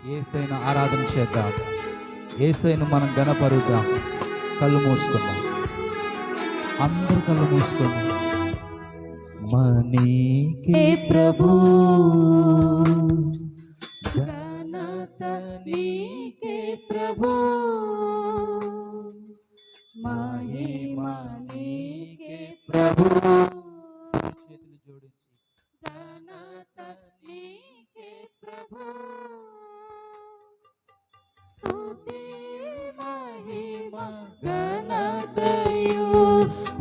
యేసయ్యను ఆరాధన చేద్దాం, యేసయ్యను మనం ఘనపరుద్దాం. కళ్ళు మూసుకుందాం, అందరూ కళ్ళు మూసుకుందాం. మనీకే ప్రభు ఘనత నీకే ప్రభు, మహిమ నీకే ప్రభు. చేతులు జోడించి ఘనత నీకే ప్రభు, స్తుతి మహిమ ఘనతయు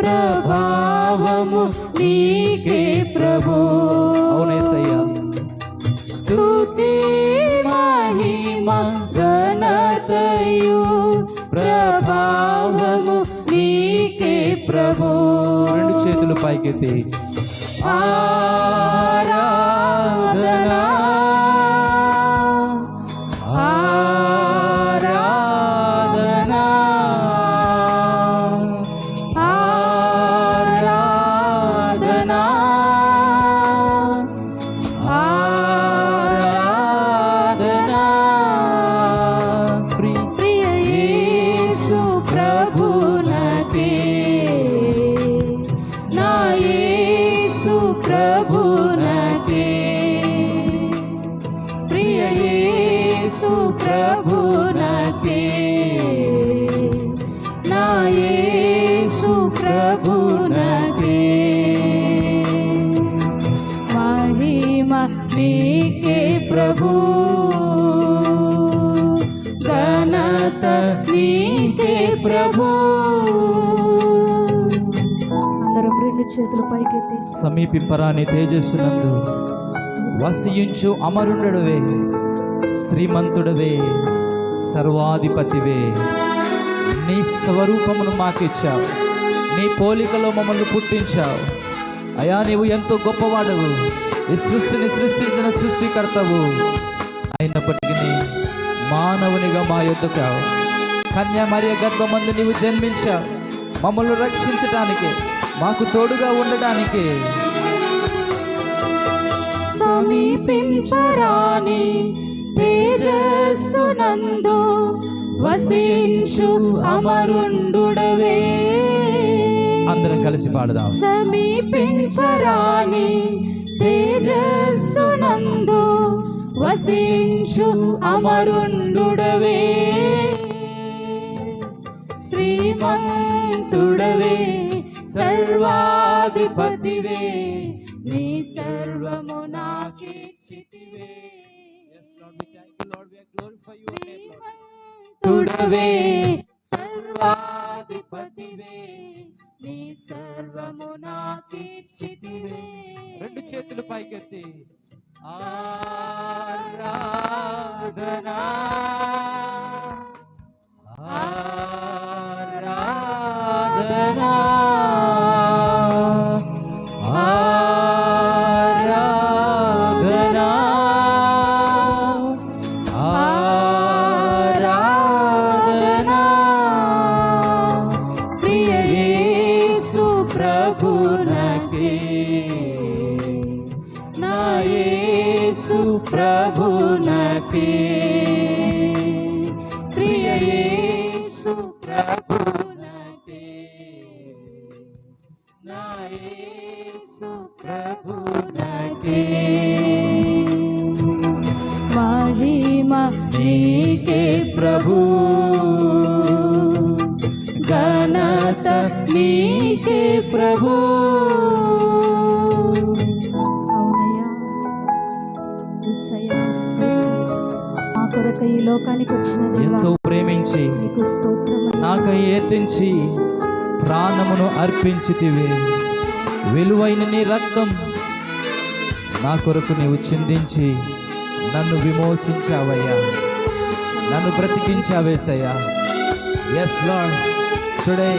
ప్రభావము నీకే ప్రభు. అవునేసయ్యా, స్తుతి మహిమ ఘనతయు ప్రభావము నీకే ప్రభు. రెండు చేతులు పైకెత్తి ఆరాధనా ఆరాధనా ఆరాధనా ఆరాధనా. ప్రియ యేసు ప్రభునకే, నా యేసు ప్రభునకే, ప్రియ యేసు ప్రభునకే, నా యేసు ప్రభునకే. మహిమ నీకే ప్రభు, ఘనత నీకే ప్రభు. అందరం రెండు చేతులు పైకెత్తి సమీపింపరాని తేజస్సునందు వసించు అమరుండవే, శ్రీమంతుడవే, సర్వాధిపతివే. నీ స్వరూపమును మాకిచ్చావు, నీ పోలికలో మమ్మల్ని పుట్టించావు అయా. నీవు ఎంతో గొప్పవాడవు, ఈ సృష్టిని సృష్టించిన సృష్టికర్తవు. అయినప్పటికీ మానవునిగా మా యొద్దకు కన్యా మరియ గర్భమందు నీవు జన్మించావు, మమ్మల్ని రక్షించటానికి, మాకు తోడుగా ఉండడానికి. సమీపించరాని తేజస్సునందు వసించు అమరుండుడవే. అందరం కలిసి పాడదాం. సమీపించరాని తేజస్సునందు వసించు అమరుండుడవే, శ్రీమంతుడవే, సర్వాధిపతివే, నీ సర్వము నాకిచ్చితివే. శ్రీమంతుడవే, సర్వాధిపతివే, నీ సర్వము నాకిచ్చితివే. రెండు చేతులు పైకెత్తి ఆరాధనా ఆరాధనా ఆరాధనా ఆరాధనా. ప్రియ యేసు ప్రభునకే, నా యేసు ప్రభునకే, ప్రియ యేసు ప్రభునకే, నా యేసు ప్రభునకే. మహిమ నీకే ప్రభు, ఘనత నీకే ప్రభు. మా కొరకు ఈ లోకానికి వచ్చిన ఎంతో ప్రేమించి నాకై ఏతించి ప్రాణమును అర్పించితివే. విలువైన నీ రక్తం నా కొరకు నీవు చిందించి నన్ను విమోచించావయ్యా, నన్ను బ్రతికించావేసయ్యా. Yes lord, today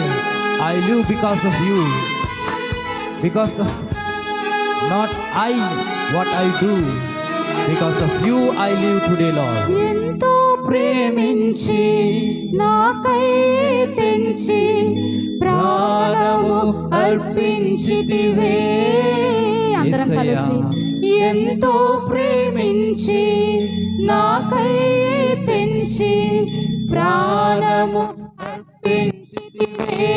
I live because of you, because of not I what I do, because of you I live today, Lord. ఎంతో ప్రేమించి నాకై తెంచి ప్రాణము అర్పించితివే. అందరం కలిసి ఎంతో ప్రేమించి నాకై ప్రేమించి ప్రాణము అర్పించితివే.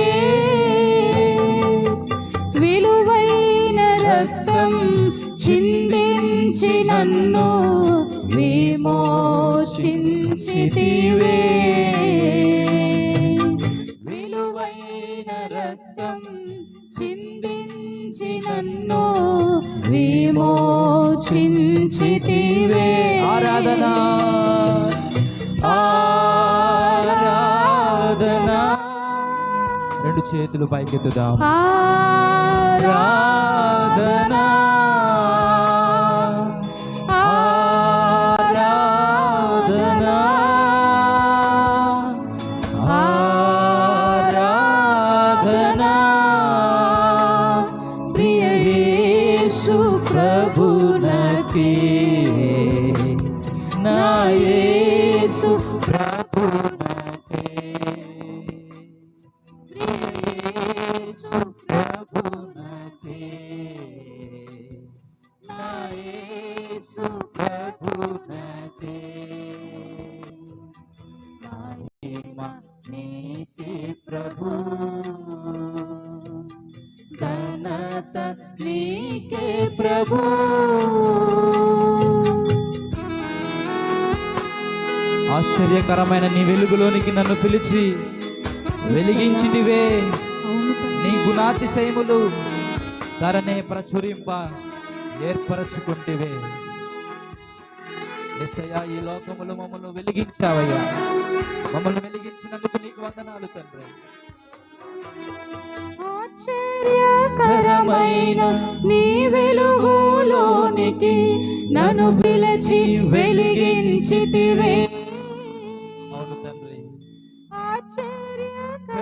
విలువైన రక్తం చిందించి నన్ను విమోచించితివే. విలువైన రక్తం చిందించి నన్ను విమోచించితివే. ఆరాధన ఆరాధన. రెండు చేతులు పైకెత్తుదాం. ఆరాధన ఆరాధన ఆరాధన. ప్రియ యేసు ప్రభునకే, నా యేసు ప్రభునకే, ప్రియ యేసు ప్రభునకే, నా యేసు ప్రభునకే. మహిమ నీకే ప్రభు, ఘనత నీకే ప్రభు. ఆశ్చర్యకరమైన నీ వెలుగులోనికి నన్ను పిలిచి వెలిగించితివే. నీ గుణాతిశయములు ధరనే ప్రచురింప ఏర్పరచుకుంటివే. యేసయ్యా, ఈ లోకములు మమ్మల్ని వెలిగించావయ్యా. మమ్మల్ని వెలిగించినందుకు నీకు వందనాలు తండ్రి. ఆశ్చర్యకరమైన నీ వెలుగులోనికి నన్ను పిలిచి వెలిగించితివే. అవును తండ్రి. ఆశ్చర్యకరమైన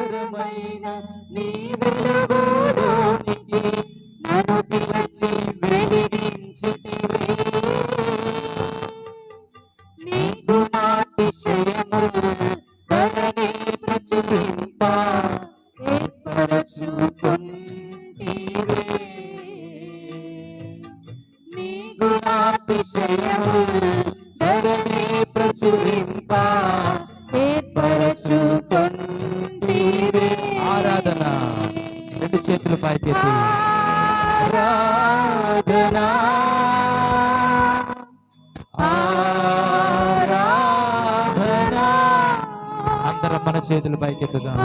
నీ వెలుగులోనికి నన్ను పిలిచి వెలిగించితివే. నీ గుణాతిశయములు ధరణి ప్రచురింప ఏర్పరచుకొంటివే. నీ గుణాతిశయములు ధరణి ప్రచురింప ఏర్పరచుకొంటివే. ఆరాధన. రెండు చేతులు పైకెత్తి ఆరాధన ఆరాధన. అందరం మన చేతులు పైకెత్తుదాం.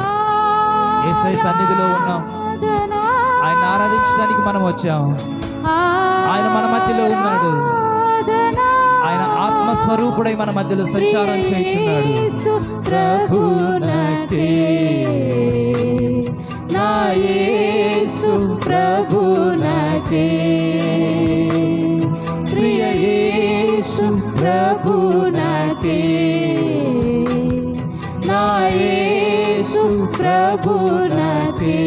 యేసయ్య సన్నిధిలో ఉన్నాం. ఆయన ఆరాధించడానికి మనం వచ్చాం. ఆయన మన మధ్యలో ఉన్నాడు. ఆయన ఆత్మస్వరూపుడై మన మధ్యలో సంచారం చేయుచున్నాడు. ప్రభునకే, నా యేసు ప్రభునకే, ప్రియ యేసు ప్రభునకే, నా యేసు ప్రభునకే.